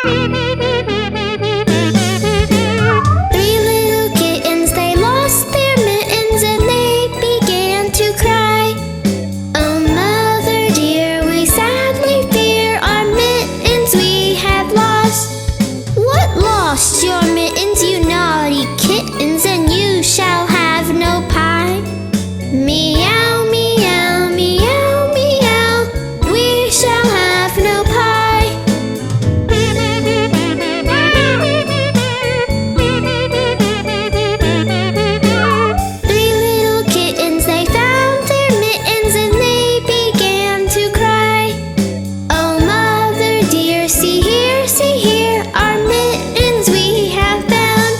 Three little kittens, they lost their mittens and they began to cry. Oh, mother dear, we sadly fear our mittens we have lost. What lost? Your mittens, you naughty kittens, and you shall have no pie. Meow, meow, meow, meow, we shall have no pie. Three little kittens, they found their mittens and they began to cry. Oh, mother dear, see here, our mittens we have found.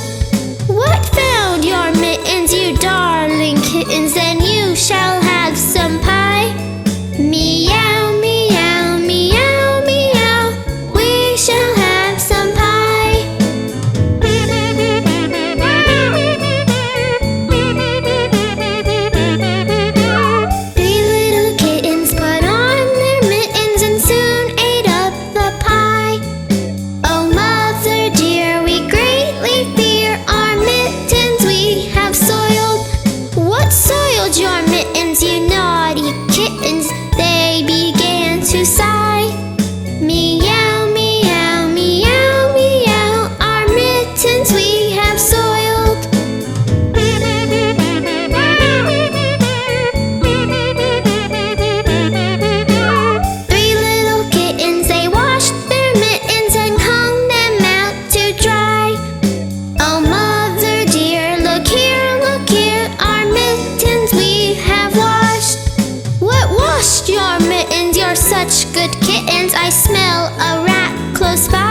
What found? Your mittens, you darling kittens, and you shall have some pie. Meow, meow, meow, meow, we shall have some pie. Three little kittens put on their mittens and soon ate up the pie. Oh, mother dear, we greatly fear our mittens we have soiled. What soiled your mittens, you naughty kittens? They began to sigh. Meow, meow, meow, meow, our mittens we have soiled. Three little kittens, they washed their mittens and hung them out to dry. Oh, mother dear, look here, our mittens we have washed. What washed your mittens? You're such good kittens, I smell a rat close by.